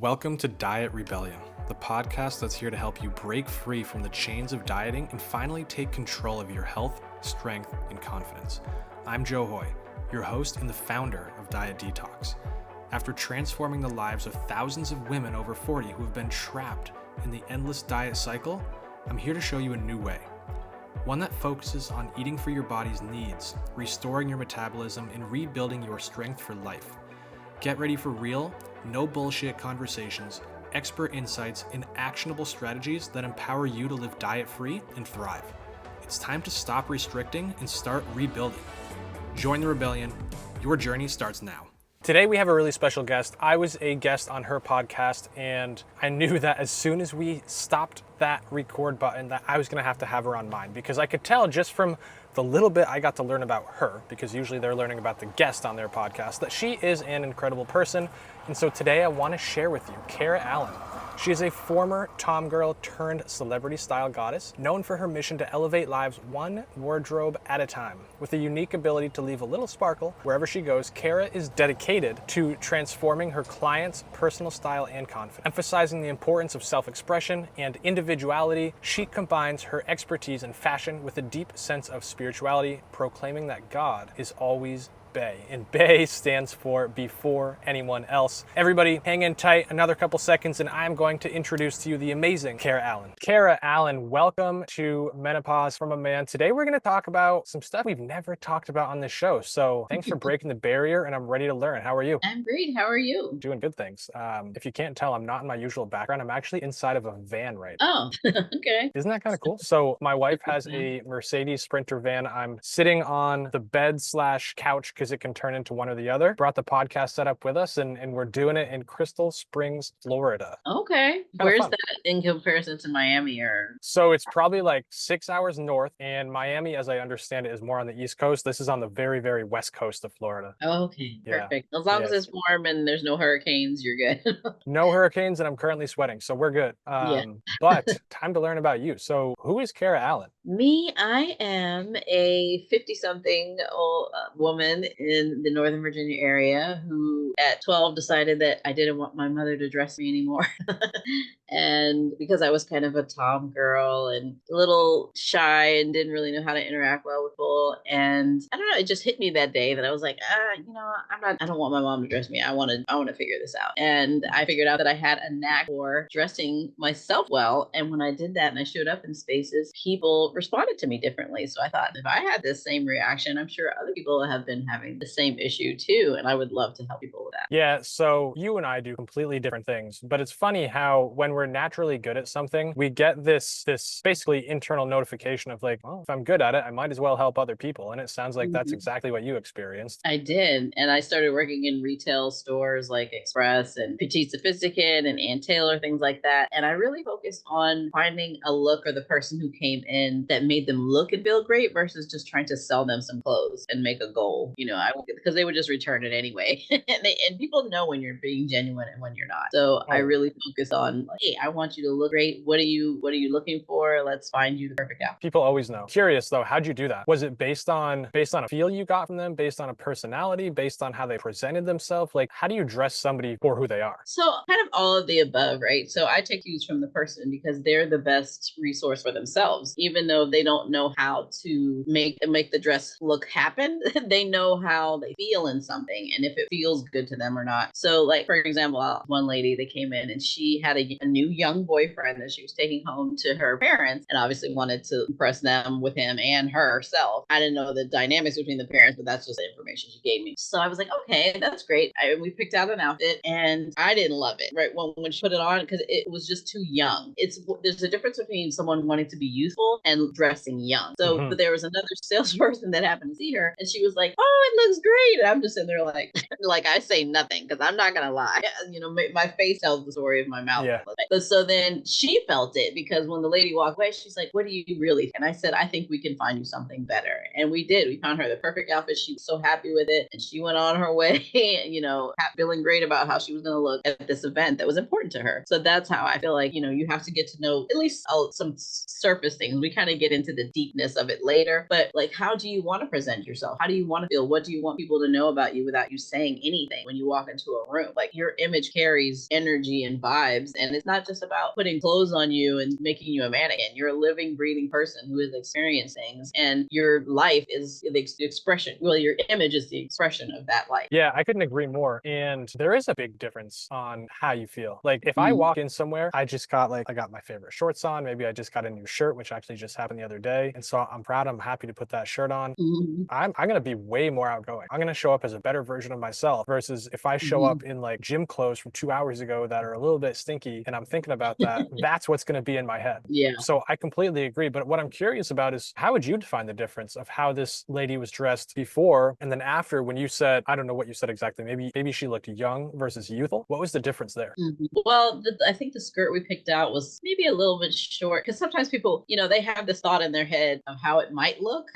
Welcome to Diet Rebellion, the podcast that's here to help you break free from the chains of dieting and finally take control of your health, strength, and confidence. I'm Joe Hoye, your host and the founder of Diet Detox. After transforming the lives of thousands of women over 40 who have been trapped in the endless diet cycle, I'm here to show you a new way. One that focuses on eating for your body's needs, restoring your metabolism, and rebuilding your strength for life. Get ready for real, no bullshit conversations, expert insights, and actionable strategies that empower you to live diet-free and thrive. It's time to stop restricting and start rebuilding. Join the rebellion. Your journey starts now. Today we have a really special guest. I was a guest on her podcast, and I knew that as soon as we stopped that record button that I was gonna have to have her on mine, because I could tell just from the little bit I got to learn about her, because usually they're learning about the guest on their podcast, that she is an incredible person. And so today I want to share with you Kara Allan. She is a former tomgirl turned celebrity style goddess, known for her mission to elevate lives one wardrobe at a time. With a unique ability to leave a little sparkle wherever she goes, Kara is dedicated to transforming her clients' personal style and confidence. Emphasizing the importance of self-expression and individuality, she combines her expertise in fashion with a deep sense of spirituality, proclaiming that God is always Bay. And Bay stands for before anyone else. Everybody hang in tight another couple seconds and I'm going to introduce to you the amazing Kara Allan. Kara Allan, welcome to Menopause from a Man. Today we're going to talk about some stuff we've never talked about on this show. So thanks for breaking the barrier and I'm ready to learn. How are you? I'm great. How are you? Doing good, thanks. If you can't tell, I'm not in my usual background. I'm actually inside of a van right now. Oh, okay. Isn't that kind of cool? So my wife has a Mercedes Sprinter van. I'm sitting on the bed / couch because it can turn into one or the other. Brought the podcast set up with us and we're doing it in Crystal Springs, Florida. Okay. Where's that in comparison to Miami or? So it's probably like 6 hours north, and Miami, as I understand it, is more on the East Coast. This is on the very, very west coast of Florida. Okay, Yeah. perfect. As long as it's warm and there's no hurricanes, you're good. No hurricanes, and I'm currently sweating, so we're good. Yeah. But time to learn about you. So who is Kara Allan? Me, I am a 50-something old woman in the Northern Virginia area who at 12 decided that I didn't want my mother to dress me anymore. And because I was kind of a tom girl and a little shy and didn't really know how to interact well with people. And I don't know, it just hit me that day that I was like, I don't want my mom to dress me. I want to figure this out. And I figured out that I had a knack for dressing myself well. And when I did that and I showed up in spaces, people responded to me differently. So I thought if I had this same reaction, I'm sure other people have been having the same issue too. And I would love to help people with that. Yeah, so you and I do completely different things, but it's funny how when we're naturally good at something, we get this basically internal notification of like, well, if I'm good at it, I might as well help other people. And it sounds like that's exactly what you experienced. I did. And I started working in retail stores like Express and Petite Sophisticate and Ann Taylor, things like that. And I really focused on finding a look for the person who came in that made them look and feel great versus just trying to sell them some clothes and make a goal, because they would just return it anyway. and people know when you're being genuine and when you're not. So I really focused on, hey, I want you to look great. What are you looking for? Let's find you the perfect outfit. People always know. Curious though, how'd you do that? Was it based on a feel you got from them, based on a personality, based on how they presented themselves? Like, how do you dress somebody for who they are? So kind of all of the above, right? So I take cues from the person because they're the best resource for themselves. Even though they don't know how to make the dress look happen, they know how they feel in something and if it feels good to them or not. So like, for example, one lady that came in and she had a new young boyfriend that she was taking home to her parents and obviously wanted to impress them with him and herself. I didn't know the dynamics between the parents, but that's just the information she gave me. So I was like, okay, that's great. We picked out an outfit and I didn't love it, right? When she put it on, because it was just too young. There's a difference between someone wanting to be youthful and dressing young. So but there was another salesperson that happened to see her and she was like, oh, it looks great. And I'm just sitting there like, like I say nothing because I'm not going to lie. My face tells the story of my mouth. Yeah. But so then she felt it because when the lady walked away, she's like, what do you really think? And I said, I think we can find you something better. And we did. We found her the perfect outfit. She was so happy with it. And she went on her way, feeling great about how she was going to look at this event that was important to her. So that's how I feel like, you have to get to know at least some surface things. We kind of get into the deepness of it later. But like, how do you want to present yourself? How do you want to feel? what do you want people to know about you without you saying anything when you walk into a room? Like your image carries energy and vibes. And it's not just about putting clothes on you and making you a mannequin. You're a living, breathing person who is experiencing things, and your life is the expression. Well, your image is the expression of that life. Yeah, I couldn't agree more. And there is a big difference on how you feel. Like if I Mm-hmm. walk in somewhere, I got my favorite shorts on. Maybe I just got a new shirt, which actually just happened the other day. And so I'm proud, I'm happy to put that shirt on. Mm-hmm. I'm gonna be way more outgoing. I'm gonna show up as a better version of myself versus if I show Mm-hmm. up in like gym clothes from 2 hours ago that are a little bit stinky and I'm thinking about that, that's what's gonna be in my head. Yeah. So I completely agree. But what I'm curious about is how would you define the difference of how this lady was dressed before and then after when you said, I don't know what you said exactly. Maybe she looked young versus youthful. What was the difference there? Mhm. Well, I think the skirt we picked out was maybe a little bit short because sometimes people, they have this thought in their head of how it might look.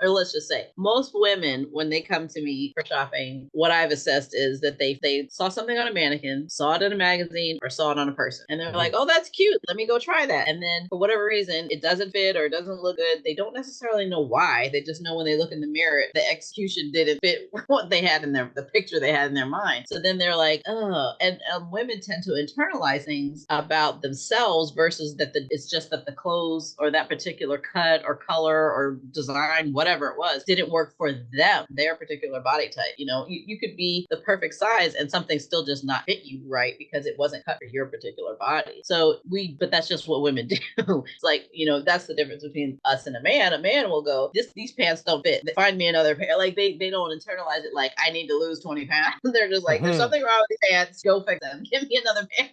Or let's just say, most women, when they come to me for shopping, what I've assessed is that they saw something on a mannequin, saw it in a magazine, or saw it on a person. And they're like, oh, that's cute. Let me go try that. And then for whatever reason, it doesn't fit or it doesn't look good. They don't necessarily know why. They just know when they look in the mirror, the execution didn't fit what they had in the picture they had in their mind. So then they're like, oh, and women tend to internalize things about themselves versus that it's just that the clothes or that particular cut or color or design, whatever it was, didn't work for them, their particular body type. You could be the perfect size and something still just not fit you right because it wasn't cut for your particular body. But that's just what women do. It's like, that's the difference between us and a man. A man will go, these pants don't fit. Find me another pair. Like they don't internalize it like I need to lose 20 pounds. They're just like, there's something wrong with these pants. Go fix them. Give me another pair.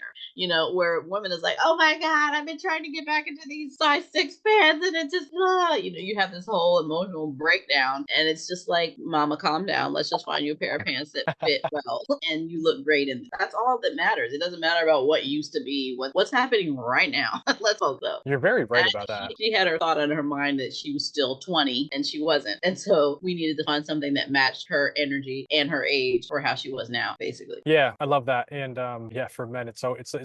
Where women is like, oh my God, I've been trying to get back into these size 6 pants and it just, you have this whole emotional breakdown. And it's just like, mama, calm down. Let's just find you a pair of pants that fit well and you look great in them. That's all that matters. It doesn't matter about what used to be, what's happening right now. Let's hope so. You're very right And about that. she had her thought in her mind that she was still 20 and she wasn't. And so we needed to find something that matched her energy and her age for how she was now, basically. Yeah, I love that. And yeah, for men, it's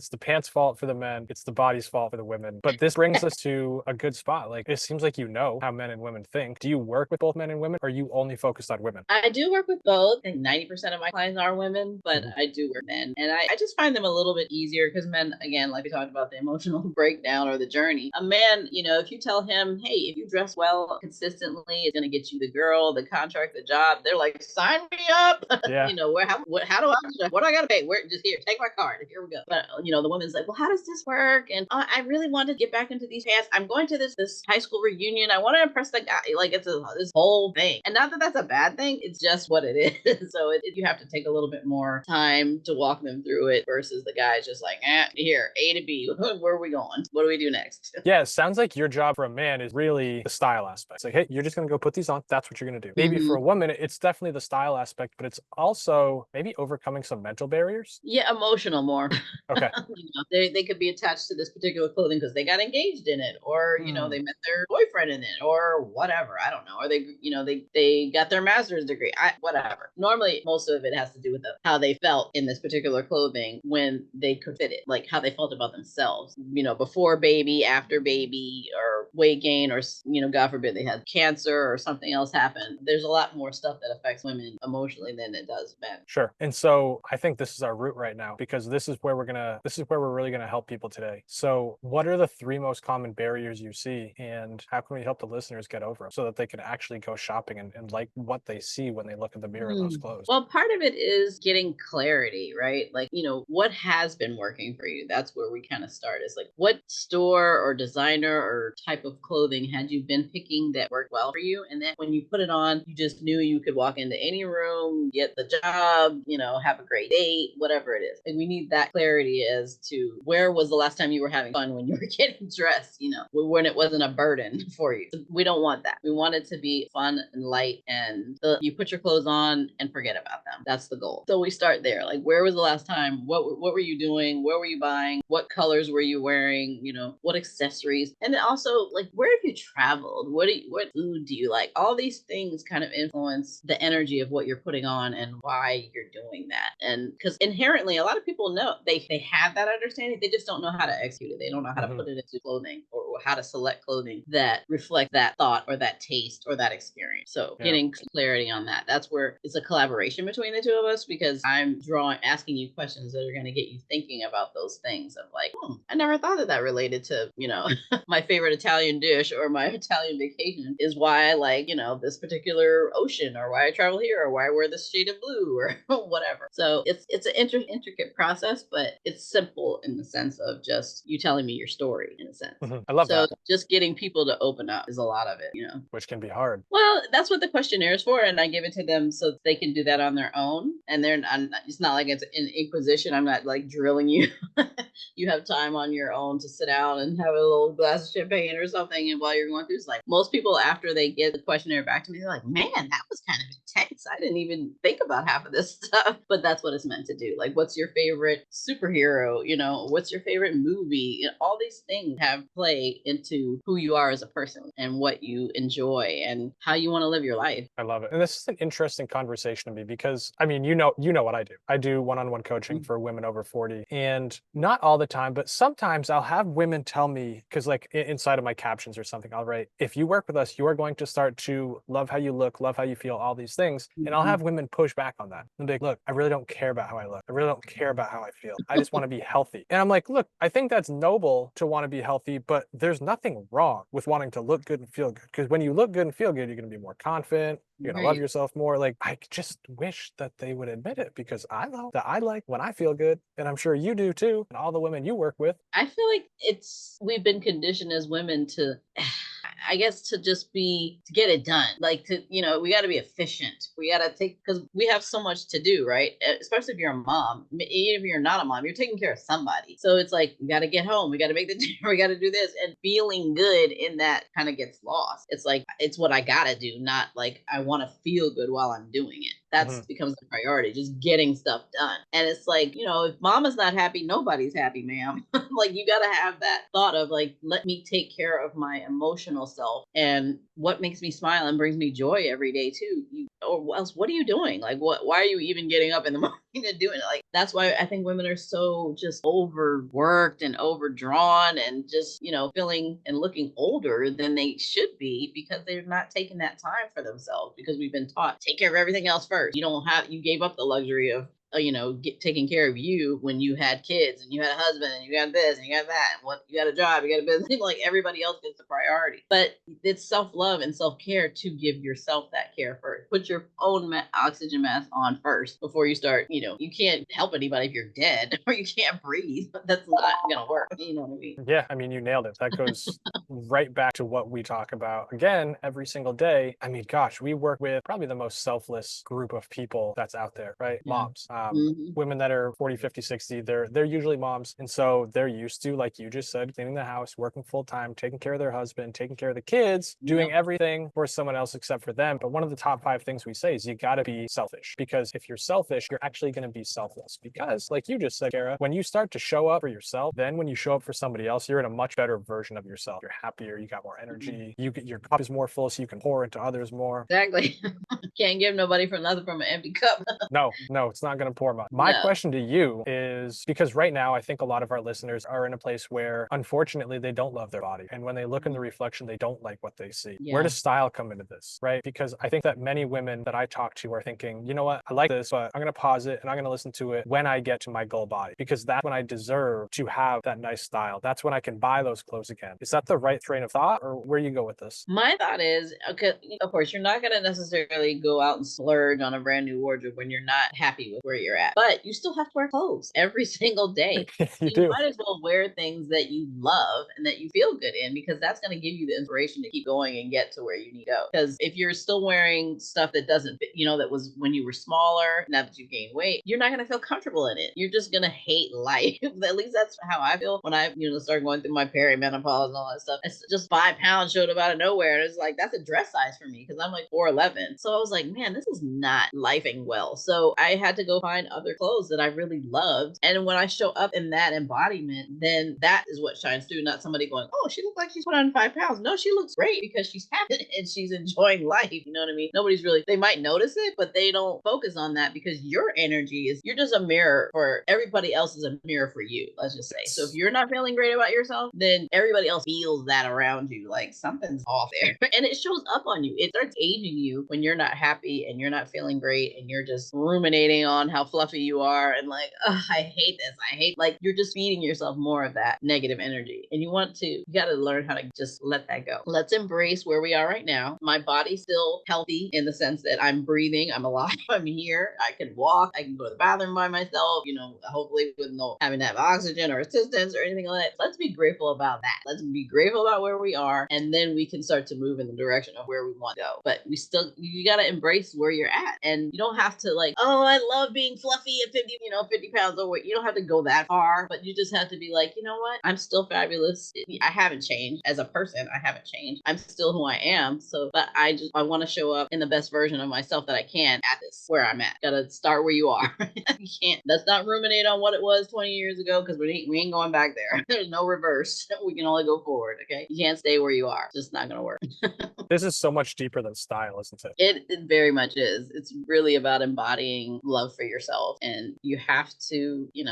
the pants fault for the men, it's the body's fault for the women. But this brings us to a good spot. Like it seems like you know how men and women think. Do you work with both men and women, or are you only focused on women? I do work with both. I think 90% of my clients are women, but I do work with men. And I just find them a little bit easier because men, again, like we talked about the emotional breakdown or the journey. A man, if you tell him, hey, if you dress well consistently, it's going to get you the girl, the contract, the job, they're like, sign me up. Yeah. How do I, what do I got to pay? Just here, take my card. Here we go. But, the woman's like, well, how does this work? And I really want to get back into these pants. I'm going to this high school reunion. I want to impress the guy. Like it's this whole thing. And not that that's a bad thing. It's just what it is. So you have to take a little bit more time to walk them through it versus the guy's just like, here, A to B. Where are we going? What do we do next? Yeah, it sounds like your job for a man is really the style aspect. It's like, hey, you're just going to go put these on. That's what you're going to do. Maybe for a woman, it's definitely the style aspect, but it's also maybe overcoming some mental barriers. Yeah, emotional more. Okay. They could be attached to this particular clothing because they got engaged in it, or they met their boyfriend in it, or whatever. I don't know. Or they got their master's degree. Whatever. Normally, most of it has to do with how they felt in this particular clothing when they could fit it, like how they felt about themselves. Before baby, after baby, or weight gain, or God forbid they had cancer or something else happen. There's a lot more stuff that affects women emotionally than it does men. Sure. And so I think this is our route right now because this is where we're really gonna help people today. So what are the 3 most common barriers you see, and how can we help the listeners get over them so that they can actually go shopping and like what they see when they look in the mirror in those clothes? Well, part of it is getting clarity, right? Like, what has been working for you? That's where we kind of start is like, what store or designer or type of clothing had you been picking that worked well for you? And then when you put it on, you just knew you could walk into any room, get the job, have a great date, whatever it is. And we need that clarity as to where was the last time you were having fun when you were getting dressed, when it wasn't a burden for you. We don't want that. We want it to be fun and light, and you put your clothes on and forget about them. That's the goal. So we start there. Like, where was the last time? What were you doing? Where were you buying? What colors were you wearing? What accessories? And then also, like, where have you traveled? What food do you like? All these things kind of influence the energy of what you're putting on and why you're doing that. And because inherently, a lot of people know they have that understanding. They just don't know how to execute it. They don't know how to put it into clothing how to select clothing that reflect that thought or that taste or that experience. So getting clarity on that. That's where it's a collaboration between the two of us, because I'm asking you questions that are going to get you thinking about those things of like, I never thought of that related to, my favorite Italian dish or my Italian vacation is why I like, this particular ocean, or why I travel here, or why I wear this shade of blue, or whatever. So it's an intricate process, but it's simple in the sense of just you telling me your story in a sense. I love that. So just getting people to open up is a lot of it, Which can be hard. Well, that's what the questionnaire is for, and I give it to them so they can do that on their own. And it's not like it's an inquisition. I'm not like drilling you. You have time on your own to sit down and have a little glass of champagne or something. And while you're going through, it's like most people, after they get the questionnaire back to me, they're like, man, that was kind of intense. I didn't even think about half of this stuff. But that's what it's meant to do. Like, what's your favorite superhero? What's your favorite movie? All these things have play into who you are as a person and what you enjoy and how you want to live your life. I love it. And this is an interesting conversation to me because, I mean, you know what I do. I do one-on-one coaching for women over 40, and not all the time, but sometimes I'll have women tell me, because like inside of my captions or something, I'll write, if you work with us, you are going to start to love how you look, love how you feel, all these things. And I'll have women push back on that and be like, look, I really don't care about how I look. I really don't care about how I feel. I just want to be healthy. And I'm like, look, I think that's noble to want to be healthy, but there's nothing wrong with wanting to look good and feel good. Because when you look good and feel good, you're going to be more confident. You're going to love yourself more. Like, I just wish that they would admit it, because I know that I like when I feel good. And I'm sure you do too. And all the women you work with. I feel like we've been conditioned as women to, I guess, to get it done. Like, we got to be efficient. We got to because we have so much to do, right? Especially if you're a mom. Even if you're not a mom, you're taking care of somebody. So it's like, we got to get home. We got to make the dinner. We got to do this. And feeling good in that kind of gets lost. It's like, it's what I got to do, not like I want to feel good while I'm doing it. That's becomes the priority, just getting stuff done. And it's like, if mama's not happy, nobody's happy, ma'am. Like, you got to have that thought of like, let me take care of my emotional self and what makes me smile and brings me joy every day too. Or else, what are you doing? Like, why are you even getting up in the morning and doing it? Like, that's why I think women are so just overworked and overdrawn and just, feeling and looking older than they should be, because they're not taking that time for themselves, because we've been taught, take care of everything else first. You gave up the luxury of taking care of you when you had kids and you had a husband and you got this and you got that and you got a job, you got a business. Like, everybody else gets the priority. But it's self-love and self-care to give yourself that care first. Put your own oxygen mask on first before you start. You can't help anybody if you're dead or you can't breathe. That's not gonna work. You know what I mean? Yeah, I mean, you nailed it. That goes right back to what we talk about again every single day. I mean, gosh, we work with probably the most selfless group of people that's out there, right? Yeah. Moms. Women that are 40, 50, 60, they're usually moms. And so they're used to, like you just said, cleaning the house, working full time, taking care of their husband, taking care of the kids, doing everything for someone else except for them. But one of the top 5 things we say is you got to be selfish, because if you're selfish, you're actually going to be selfless. Because like you just said, Kara, when you start to show up for yourself, then when you show up for somebody else, you're in a much better version of yourself. You're happier, you got more energy, your cup is more full, so you can pour into others more. Exactly. Can't give nobody from nothing from an empty cup. No, it's not going to pour much. My question to you is, because right now I think a lot of our listeners are in a place where unfortunately they don't love their body, and when they look in the reflection they don't like what they see. Where does style come into this, right? Because I think that many women that I talk to are thinking, you know what, I like this, but I'm going to pause it and I'm going to listen to it when I get to my goal body, because that's when I deserve to have that nice style. That's when I can buy those clothes again. Is that the right train of thought, or where do you go with this? My thought is, okay, of course, you're not going to necessarily go out and splurge on a brand new wardrobe when you're not happy with where you're at, but you still have to wear clothes every single day. You might as well wear things that you love and that you feel good in, because that's going to give you the inspiration to keep going and get to where you need to go. Because if you're still wearing stuff that doesn't fit, that was when you were smaller, now that you gained weight, you're not going to feel comfortable in it. You're just going to hate life. At least that's how I feel when I, started going through my perimenopause and all that stuff. It's just 5 pounds showed up out of nowhere. And it's like, that's a dress size for me, because I'm like 4'11". So I was like, man, this is not lifing well. So I had to go find find other clothes that I really loved. And when I show up in that embodiment, then that is what shines through, not somebody going, oh, she looks like she's put on 5 pounds. No, she looks great because she's happy and she's enjoying life. You know what I mean? Nobody's really, they might notice it, but they don't focus on that because your energy is, you're just a mirror for everybody else, is a mirror for you. Let's just say. So if you're not feeling great about yourself, then everybody else feels that around you. Like something's off there. And it shows up on you. It starts aging you when you're not happy and you're not feeling great and you're just ruminating on how fluffy you are and like, oh, I hate this. I hate, like, you're just feeding yourself more of that negative energy. And you got to learn how to just let that go. Let's embrace where we are right now. My body's still healthy in the sense that I'm breathing, I'm alive, I'm here, I can walk, I can go to the bathroom by myself, hopefully with no having to have oxygen or assistance or anything like that. Let's be grateful about that. Let's be grateful about where we are, and then we can start to move in the direction of where we want to go. But you got to embrace where you're at, and you don't have to like, oh, I love being fluffy at 50 pounds overweight. You don't have to go that far, but you just have to be like, you know what? I'm still fabulous. I haven't changed as a person. I haven't changed. I'm still who I am. So, but I want to show up in the best version of myself that I can at this where I'm at. Gotta start where you are. You can't. Let's not ruminate on what it was 20 years ago because we ain't going back there. There's no reverse. We can only go forward. Okay, you can't stay where you are. It's just not gonna work. This is so much deeper than style, isn't it? It very much is. It's really about embodying love for yourself, and you have to, you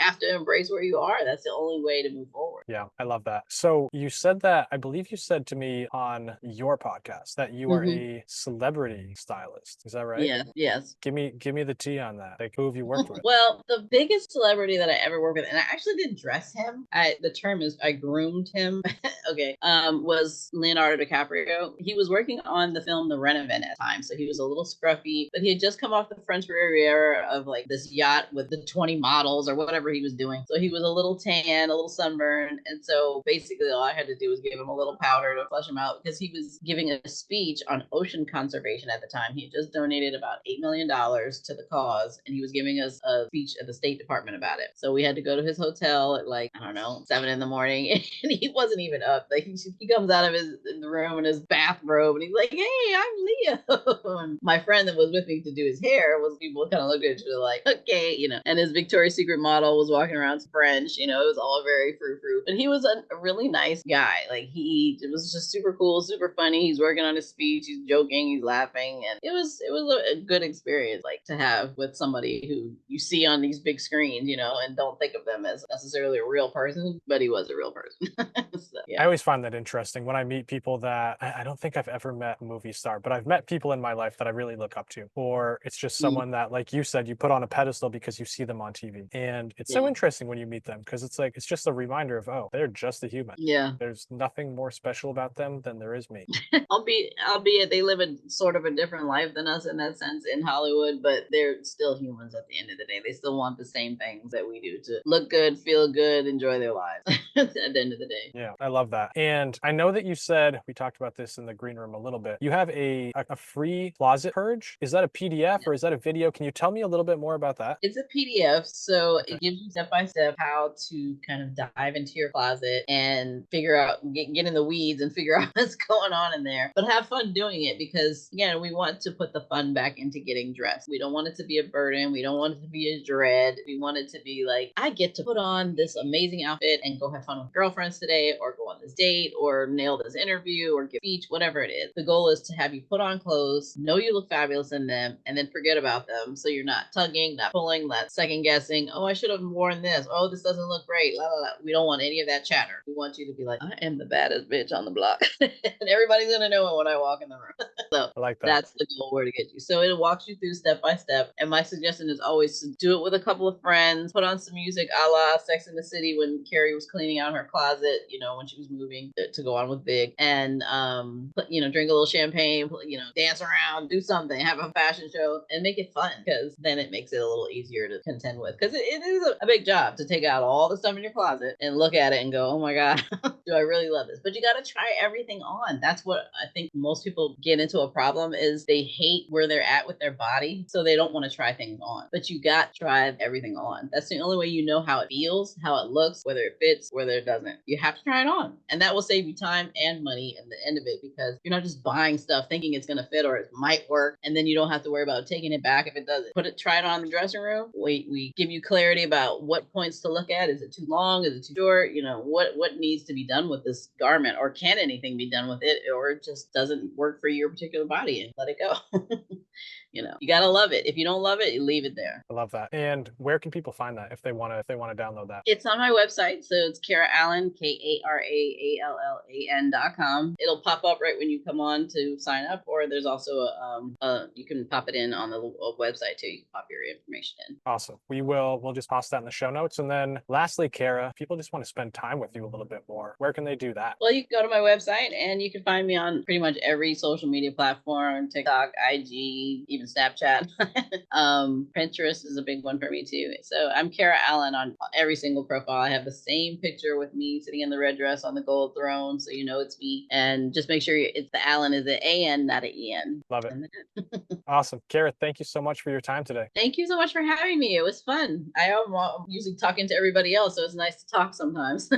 have to embrace where you are. That's the only way to move forward. Yeah, I love that. So you said that, I believe you said to me on your podcast that you are a celebrity stylist. Is that right? Yeah. Yes. Give me the tea on that. Like, who have you worked with? Well, the biggest celebrity that I ever worked with, and I actually didn't dress him. The term is I groomed him. Okay. Was Leonardo DiCaprio. He was working on the film The Redefining at the time, so he was a little scruffy, but he had just come off the French Riviera of like this yacht with the 20 models or whatever he was doing. So he was a little tan, a little sunburned, and so basically all I had to do was give him a little powder to flush him out because he was giving a speech on ocean conservation at the time. He had just donated about $8 million to the cause, and he was giving us a speech at the State Department about it. So we had to go to his hotel at like, I don't know, 7 a.m, and he wasn't even up. Like he comes out of the room in his bathrobe, and he's like, "Hey, I'm Leo." And my friend that was with me to do his hair was people kind of looked at each other like, "Okay," And his Victoria's Secret model was walking around French. It was all very frou-frou. But he was a really nice guy. Like it was just super cool, super funny. He's working on his speech. He's joking. He's laughing, and it was a good experience, like to have with somebody who you see on these big screens, and don't think of them as necessarily a real person, but he was a real person. So, yeah. I always find that interesting when I meet people that I don't think I've ever met a movie star, but I've met people in my life that I really look up to, or it's just someone that, like you said, you put on a pedestal because you see them on TV. And it's so interesting when you meet them because it's like, it's just a reminder of, oh, they're just a human. Yeah. There's nothing more special about them than there is me. Albeit they live a sort of a different life than us in that sense in Hollywood, but they're still humans at the end of the day. They still want the same things that we do, to look good, feel good, enjoy their lives at the end of the day. Yeah, I love that. And I know that you said, we talked about this in the green room a little bit, you have a free closet purge. Is that a PDF or is that a video? Can you tell me a little bit more about that? It's a PDF, so it gives you step by step how to kind of dive into your closet and figure out, get in the weeds and figure out what's going on in there. But have fun doing it because, again, we want to put the fun back into getting dressed. We don't want it to be a burden. We don't want it to be a dread. We want it to be like, I get to put on this amazing outfit and go have fun with girlfriends today, or go on this date, or nail this interview, or give a speech, whatever it is. The goal is to have you put on clothes, know you look fabulous in them, and then forget about them. So you're not tugging, not pulling, not second guessing. Oh, I should have worn this. Oh, this doesn't look great. La, la, la. We don't want any of that chatter. We want you to be like, I am the baddest bitch on the block. And everybody's going to know it when I walk in the room. So I like that. That's the goal where to get you. So it walks you through step by step. And my suggestion is always to do it with a couple of friends, put on some music a la Sex in the City when Carrie was cleaning out her closet, when she was moving to go on with Big, and drink a little champagne, dance around, do something, have a fashion show, and make it fun, because then it makes it a little easier to contend with, because it is a big job to take out all the stuff in your closet and look at it and go, oh my god, do I really love this? But you got to try everything on. That's what I think most people get into a problem, is they hate where they're at with their body, so they don't want to try things on. But you got to try everything on. That's the only way you know how it feels, how it looks, whether it fits, whether it doesn't. You have to try it on. And that will save you time and money at the end of it, because you're not just buying stuff thinking it's going to fit or it might work. And then you don't have to worry about taking it back if it doesn't. Try it on in the dressing room. We give you clarity about what points to look at. Is it too long? Is it too short? What needs to be done with this garment, or can anything be done with it, or it just doesn't work for your particular body, and let it go. You gotta love it. If you don't love it, you leave it there. I love that. And where can people find that if they want to download that? It's on my website, so it's Kara Allan, KaraAllan.com. It'll pop up right when you come on to sign up, or there's also you can pop it in on the website too. You can pop your information in. Awesome. We'll just toss that in the show notes. And then lastly, Kara, if people just want to spend time with you a little bit more, where can they do that? Well, you can go to my website and you can find me on pretty much every social media platform: TikTok, IG, even Snapchat. Pinterest is a big one for me too. So I'm Kara Allan on every single profile. I have the same picture with me sitting in the red dress on the gold throne, so you know it's me. And just make sure it's the Allan is an A-N, not an E-N. Love it. Awesome. Kara, thank you so much for your time today. Thank you so much for having me. It was fun. I am usually talking to everybody else, so it's nice to talk sometimes.